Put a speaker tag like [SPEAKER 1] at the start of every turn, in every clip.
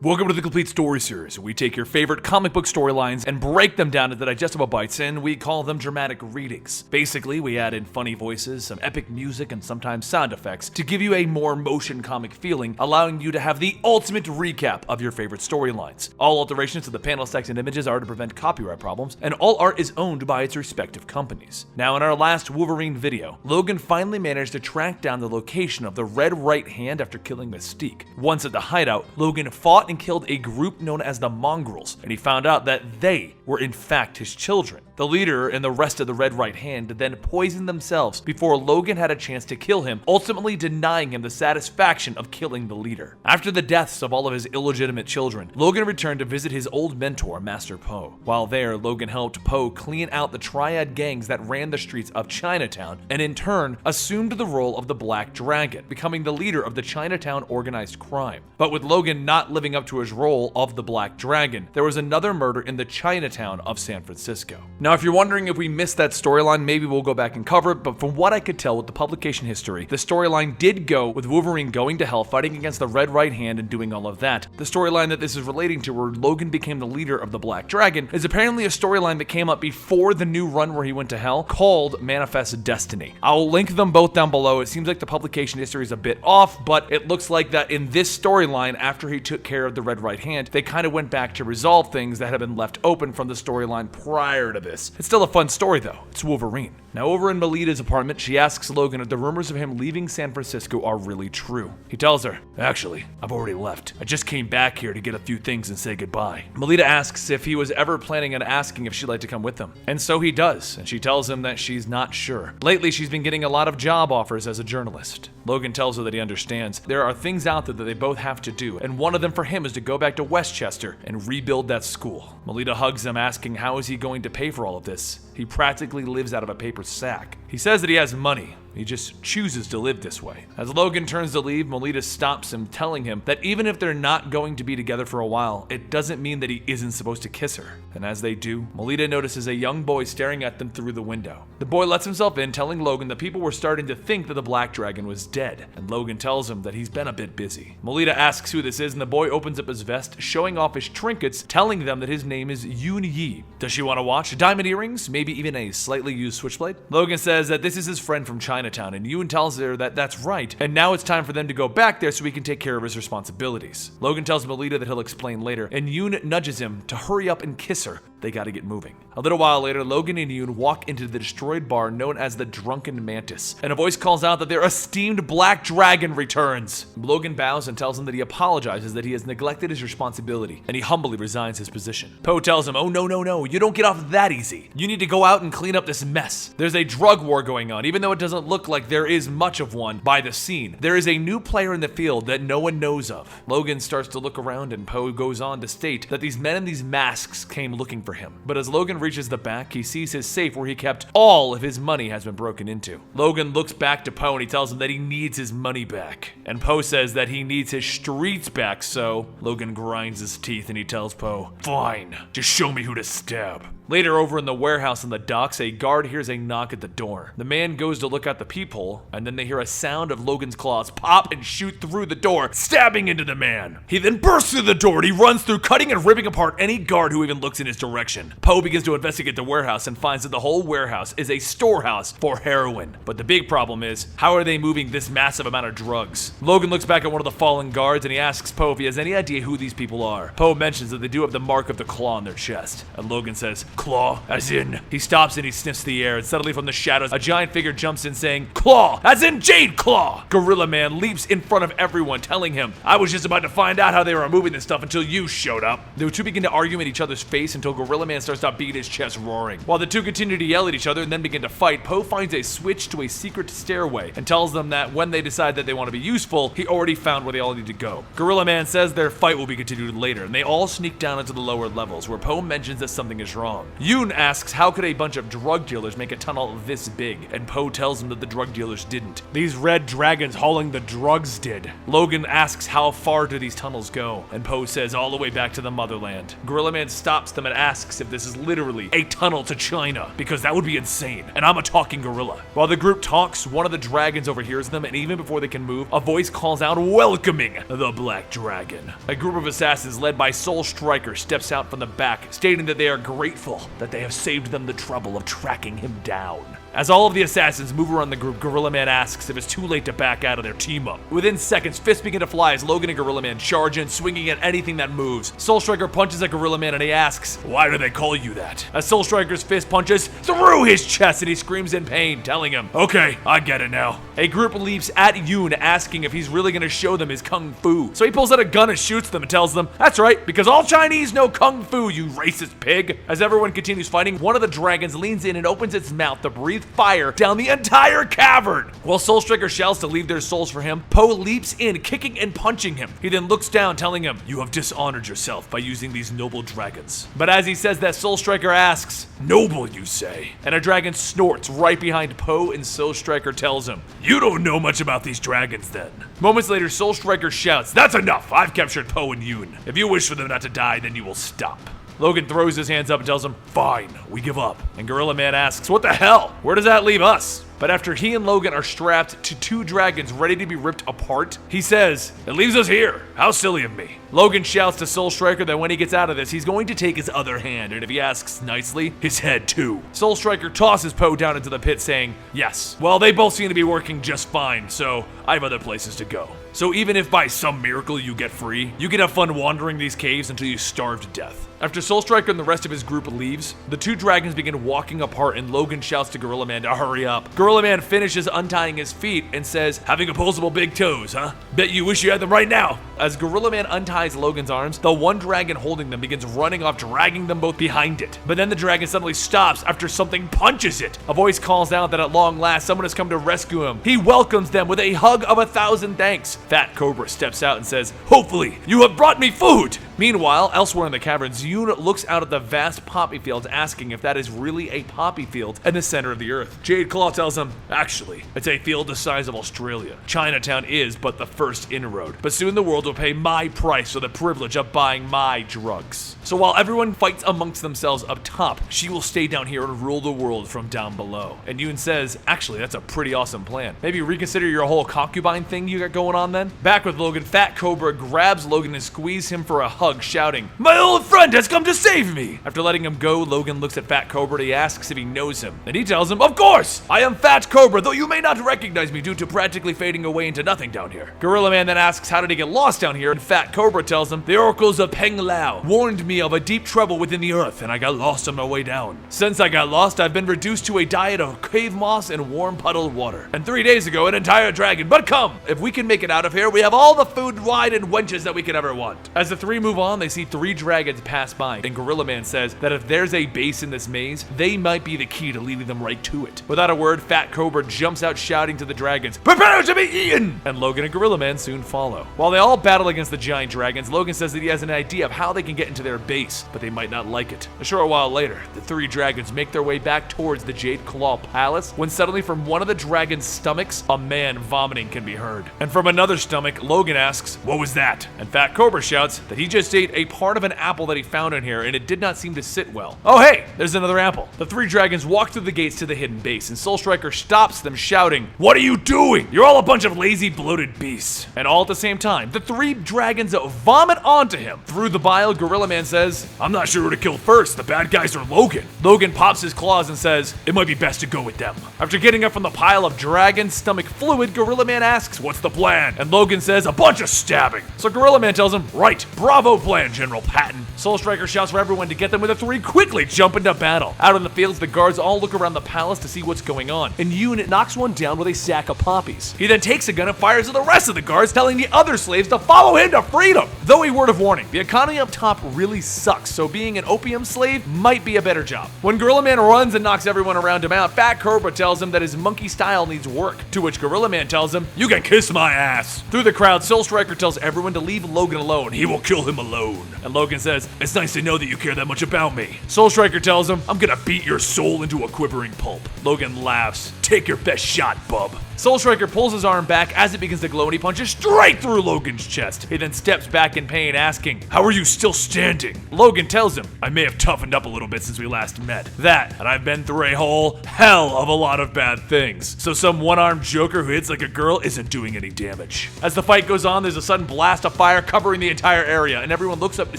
[SPEAKER 1] Welcome to the Complete Story Series. We take your favorite comic book storylines and break them down into digestible bites, and we call them dramatic readings. Basically, we add in funny voices, some epic music, and sometimes sound effects to give you a more motion comic feeling, allowing you to have the ultimate recap of your favorite storylines. All alterations to the panel text and images are to prevent copyright problems, and all art is owned by its respective companies. Now, in our last Wolverine video, Logan finally managed to track down the location of the Red Right Hand after killing Mystique. Once at the hideout, Logan fought and killed a group known as the Mongrels, and he found out that they were in fact his children. The leader and the rest of the Red Right Hand then poisoned themselves before Logan had a chance to kill him, ultimately denying him the satisfaction of killing the leader. After the deaths of all of his illegitimate children, Logan returned to visit his old mentor, Master Po. While there, Logan helped Po clean out the triad gangs that ran the streets of Chinatown, and in turn assumed the role of the Black Dragon, becoming the leader of the Chinatown organized crime. But with Logan not living up to his role of the Black Dragon, there was another murder in the Chinatown of San Francisco. Now, if you're wondering if we missed that storyline, maybe we'll go back and cover it, but from what I could tell with the publication history, the storyline did go with Wolverine going to hell, fighting against the Red Right Hand and doing all of that. The storyline that this is relating to, where Logan became the leader of the Black Dragon, is apparently a storyline that came up before the new run where he went to hell, called Manifest Destiny. I'll link them both down below. It seems like the publication history is a bit off, but it looks like that in this storyline, after he took care of the Red Right Hand, they kind of went back to resolve things that had been left open from the storyline prior to this. It's still a fun story though. It's Wolverine. Now, over in Melita's apartment, she asks Logan if the rumors of him leaving San Francisco are really true. He tells her, "Actually, I've already left. I just came back here to get a few things and say goodbye." Melita asks if he was ever planning on asking if she'd like to come with him. And so he does, and she tells him that she's not sure. Lately, she's been getting a lot of job offers as a journalist. Logan tells her that he understands there are things out there that they both have to do, and one of them for him is to go back to Westchester and rebuild that school. Melita hugs him, asking how is he going to pay for all of this. He practically lives out of a paper sack. He says that he has money. He just chooses to live this way. As Logan turns to leave, Melita stops him, telling him that even if they're not going to be together for a while, it doesn't mean that he isn't supposed to kiss her. And as they do, Melita notices a young boy staring at them through the window. The boy lets himself in, telling Logan that people were starting to think that the Black Dragon was dead, and Logan tells him that he's been a bit busy. Melita asks who this is, and the boy opens up his vest, showing off his trinkets, telling them that his name is Yoon Yi. Does she want to watch? Diamond earrings? Maybe even a slightly used switchblade? Logan says that this is his friend from Chinatown, and Yoon tells her that that's right, and now it's time for them to go back there so he can take care of his responsibilities. Logan tells Melita that he'll explain later, and Yoon nudges him to hurry up and kiss her. They gotta get moving. A little while later, Logan and Yoon walk into the destroyed bar known as the Drunken Mantis, and a voice calls out that their esteemed Black Dragon returns. Logan bows and tells him that he apologizes that he has neglected his responsibility, and he humbly resigns his position. Po tells him, "Oh no, you don't get off that easy. You need to go out and clean up this mess. There's a drug war going on, even though it doesn't look like there is much of one by the scene. There is a new player in the field that no one knows of." Logan starts to look around, and Po goes on to state that these men in these masks came looking for him. But as Logan reaches the back, he sees his safe where he kept all of his money has been broken into. Logan looks back to Po and he tells him that he needs his money back. And Po says that he needs his streets back, so Logan grinds his teeth and he tells Po, "Fine, just show me who to stab." Later, over in the warehouse on the docks, a guard hears a knock at the door. The man goes to look out the peephole, and then they hear a sound of Logan's claws pop and shoot through the door, stabbing into the man. He then bursts through the door and he runs through, cutting and ripping apart any guard who even looks in his direction. Po begins to investigate the warehouse and finds that the whole warehouse is a storehouse for heroin. But the big problem is, how are they moving this massive amount of drugs? Logan looks back at one of the fallen guards and he asks Po if he has any idea who these people are. Po mentions that they do have the mark of the claw on their chest, and Logan says, "Claw, as in..." He stops and he sniffs the air, and suddenly from the shadows, a giant figure jumps in saying, "Claw, as in Jade Claw!" Gorilla Man leaps in front of everyone, telling him, "I was just about to find out how they were moving this stuff until you showed up." The two begin to argue in each other's face until Gorilla Man starts to beat his chest roaring. While the two continue to yell at each other and then begin to fight, Po finds a switch to a secret stairway and tells them that when they decide that they want to be useful, he already found where they all need to go. Gorilla Man says their fight will be continued later, and they all sneak down into the lower levels, where Po mentions that something is wrong. Yoon asks how could a bunch of drug dealers make a tunnel this big, and Po tells him that the drug dealers didn't. These red dragons hauling the drugs did. Logan asks how far do these tunnels go, and Po says all the way back to the motherland. Gorilla Man stops them and asks asks if this is literally a tunnel to China, because that would be insane, and I'm a talking gorilla. While the group talks, one of the dragons overhears them, and even before they can move, a voice calls out, welcoming the Black Dragon. A group of assassins led by Soul Striker steps out from the back, stating that they are grateful that they have saved them the trouble of tracking him down. As all of the assassins move around the group, Gorilla Man asks if it's too late to back out of their team up. Within seconds, fists begin to fly as Logan and Gorilla Man charge in, swinging at anything that moves. Soul Striker punches at Gorilla Man and he asks, why do they call you that? As Soul Striker's fist punches through his chest and he screams in pain, telling him, okay, I get it now. A group leaps at Yoon, asking if he's really gonna show them his kung fu. So he pulls out a gun and shoots them and tells them, that's right, because all Chinese know kung fu, you racist pig. As everyone continues fighting, one of the dragons leans in and opens its mouth to breathe fire down the entire cavern. While Soul Striker shouts to leave their souls for him, Poe leaps in, kicking and punching him. He then looks down, telling him, you have dishonored yourself by using these noble dragons. But as he says that, Soul Striker asks, noble you say? And a dragon snorts right behind Poe, and Soul Striker tells him, you don't know much about these dragons then. Moments later, Soul Striker shouts, that's enough, I've captured Poe and Yoon. If you wish for them not to die, then you will stop. Logan throws his hands up and tells him, fine, we give up. And Gorilla Man asks, what the hell? Where does that leave us? But after he and Logan are strapped to two dragons ready to be ripped apart, he says, it leaves us here. How silly of me. Logan shouts to Soul Striker that when he gets out of this, he's going to take his other hand, and if he asks nicely, his head too. Soul Striker tosses Poe down into the pit saying, yes, well, they both seem to be working just fine, so I have other places to go. So even if by some miracle you get free, you can have fun wandering these caves until you starve to death. After Soul Striker and the rest of his group leaves, the two dragons begin walking apart and Logan shouts to Gorilla Man to hurry up. Gorilla Man finishes untying his feet and says, having opposable big toes, huh? Bet you wish you had them right now. As Gorilla Man unties Logan's arms, the one dragon holding them begins running off, dragging them both behind it. But then the dragon suddenly stops after something punches it. A voice calls out that at long last, someone has come to rescue him. He welcomes them with a hug of 1,000 thanks. Fat Cobra steps out and says, hopefully, you have brought me food. Meanwhile, elsewhere in the caverns, Yoon looks out at the vast poppy fields, asking if that is really a poppy field in the center of the earth. Jade Claw tells him, actually, it's a field the size of Australia. Chinatown is but the first inroad, but soon the world will pay my price for the privilege of buying my drugs. So while everyone fights amongst themselves up top, she will stay down here and rule the world from down below. And Yoon says, actually, that's a pretty awesome plan. Maybe reconsider your whole concubine thing you got going on then? Back with Logan, Fat Cobra grabs Logan and squeezes him for a hug, shouting, my old friend has come to save me! After letting him go, Logan looks at Fat Cobra and he asks if he knows him. And he tells him, of course! I am Fat Cobra, though you may not recognize me due to practically fading away into nothing down here. Gorilla Man then asks how did he get lost down here, and Fat Cobra tells him, the oracles of Peng Lao warned me of a deep trouble within the earth, and I got lost on my way down. Since I got lost, I've been reduced to a diet of cave moss and warm puddled water. And 3 days ago, an entire dragon. But come, if we can make it out of here, we have all the food, wine, and wenches that we could ever want. As the three move on, they see 3 dragons pass by, and Gorilla Man says that if there's a base in this maze, they might be the key to leading them right to it. Without a word, Fat Cobra jumps out shouting to the dragons, prepare to be eaten! And Logan and Gorilla Man soon follow. While they all battle against the giant dragons, Logan says that he has an idea of how they can get into their base, but they might not like it. A short while later, the 3 dragons make their way back towards the Jade Claw Palace, when suddenly from one of the dragon's stomachs, a man vomiting can be heard. And from another stomach, Logan asks, what was that? And Fat Cobra shouts that he just ate a part of an apple that he found in here, and it did not seem to sit well. Oh hey, there's another apple. The 3 dragons walk through the gates to the hidden base, and Soul Striker stops them, shouting, what are you doing? You're all a bunch of lazy, bloated beasts. And all at the same time, the 3 dragons vomit onto him. Through the bile, Gorilla Man says, I'm not sure who to kill first. The bad guys are Logan. Logan pops his claws and says, it might be best to go with them. After getting up from the pile of dragon stomach fluid, Gorilla Man asks, what's the plan? And Logan says, a bunch of stabbing. So Gorilla Man tells him, right, bravo plan, General Patton. Soul Striker shouts for everyone to get them, with the 3 quickly jump into battle. Out in the fields, the guards all look around the palace to see what's going on, and Yoon knocks one down with a sack of poppies. He then takes a gun and fires at the rest of the guards, telling the other slaves to follow him to freedom. Though a word of warning, the economy up top really sucks, so being an opium slave might be a better job. When Gorilla Man runs and knocks everyone around him out, Fat Cobra tells him that his monkey style needs work, to which Gorilla Man tells him, you can kiss my ass. Through the crowd, Soul Striker tells everyone to leave Logan alone. He will kill him alone. And Logan says, it's nice to know that you care that much about me. Soul Striker tells him, I'm gonna beat your soul into a quivering pulp. Logan laughs, take your best shot, bub. Soul Striker pulls his arm back as it begins to glow and he punches straight through Logan's chest. He then steps back in pain, asking, "How are you still standing?" Logan tells him, "I may have toughened up a little bit since we last met. That, and I've been through a whole hell of a lot of bad things. So some one-armed joker who hits like a girl isn't doing any damage." As the fight goes on, there's a sudden blast of fire covering the entire area, and everyone looks up to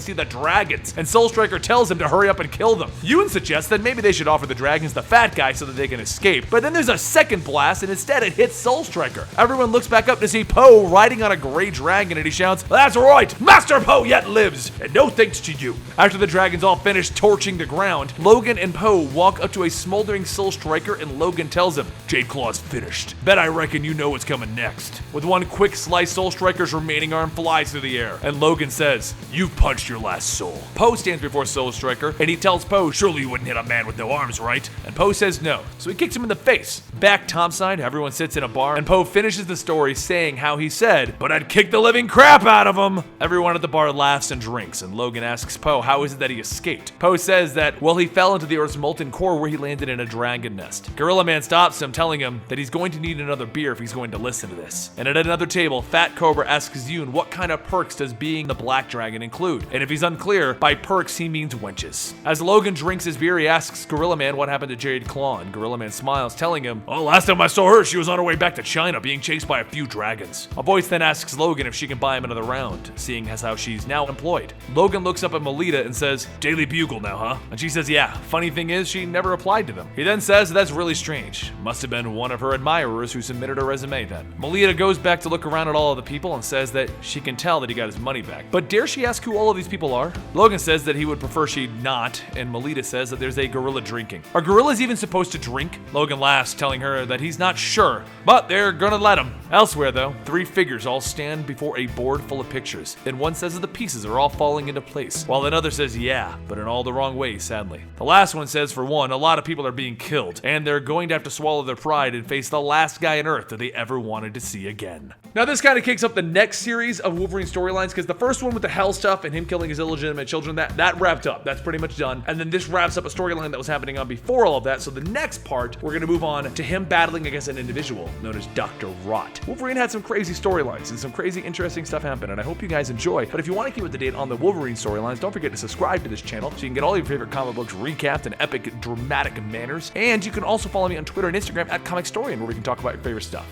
[SPEAKER 1] see the dragons, and Soul Striker tells him to hurry up and kill them. Yoon suggests that maybe they should offer the dragons the fat guy so that they can escape, but then there's a second blast, and instead it hits Soul Striker. Everyone looks back up to see Poe riding on a gray dragon, and he shouts, "That's right, Master Poe yet lives, and no thanks to you." After the dragons all finish torching the ground, Logan and Poe walk up to a smoldering Soul Striker, and Logan tells him, "Jade Claw's finished. Bet I reckon you know what's coming next." With one quick slice, Soul Striker's remaining arm flies through the air, and Logan says, "You've punched your last soul." Poe stands before Soul Striker, and he tells Poe, "Surely you wouldn't hit a man with no arms, right?" And Poe says no, so he kicks him in the face. Back topside, everyone sits in a bar, and Poe finishes the story saying how he said, "But I'd kick the living crap out of him." Everyone at the bar laughs and drinks, and Logan asks Poe how is it that he escaped. Poe says that, well, he fell into the Earth's molten core where he landed in a dragon nest. Gorilla Man stops him, telling him that he's going to need another beer if he's going to listen to this. And at another table, Fat Cobra asks Yoon what kind of perks does being the Black Dragon include, and if he's unclear, by perks he means wenches. As Logan drinks his beer, he asks Gorilla Man what happened to Jade Claw, and Gorilla Man smiles, telling him, "Oh, last time I saw her, she was on her way back to China, being chased by a few dragons." A voice then asks Logan if she can buy him another round, seeing as how she's now employed. Logan looks up at Melita and says, "Daily Bugle now, huh?" And she says, "Yeah, funny thing is, she never applied to them." He then says that's really strange. Must have been one of her admirers who submitted a resume then. Melita goes back to look around at all of the people and says that she can tell that he got his money back. But dare she ask who all of these people are? Logan says that he would prefer she not, and Melita says that there's a gorilla drinking. Are gorillas even supposed to drink? Logan laughs, telling her that he's not sure, but they're gonna let him. Elsewhere though, three figures all stand before a board full of pictures, and one says that the pieces are all falling into place, while another says yeah, but in all the wrong ways, sadly. The last one says, for one, a lot of people are being killed, and they're going to have to swallow their pride and face the last guy on Earth that they ever wanted to see again. Now this kind of kicks up the next series of Wolverine storylines, because the first one with the hell stuff and him killing his illegitimate children, that wrapped up. That's pretty much done. And then this wraps up a storyline that was happening on before all of that. So the next part, we're gonna move on to him battling against an individual known as Dr. Rot. Wolverine had some crazy storylines and some crazy interesting stuff happen, and I hope you guys enjoy. But if you want to keep up to date on the Wolverine storylines, don't forget to subscribe to this channel so you can get all your favorite comic books recapped in epic, dramatic manners. And you can also follow me on Twitter and Instagram at Comicstorian, where we can talk about your favorite stuff.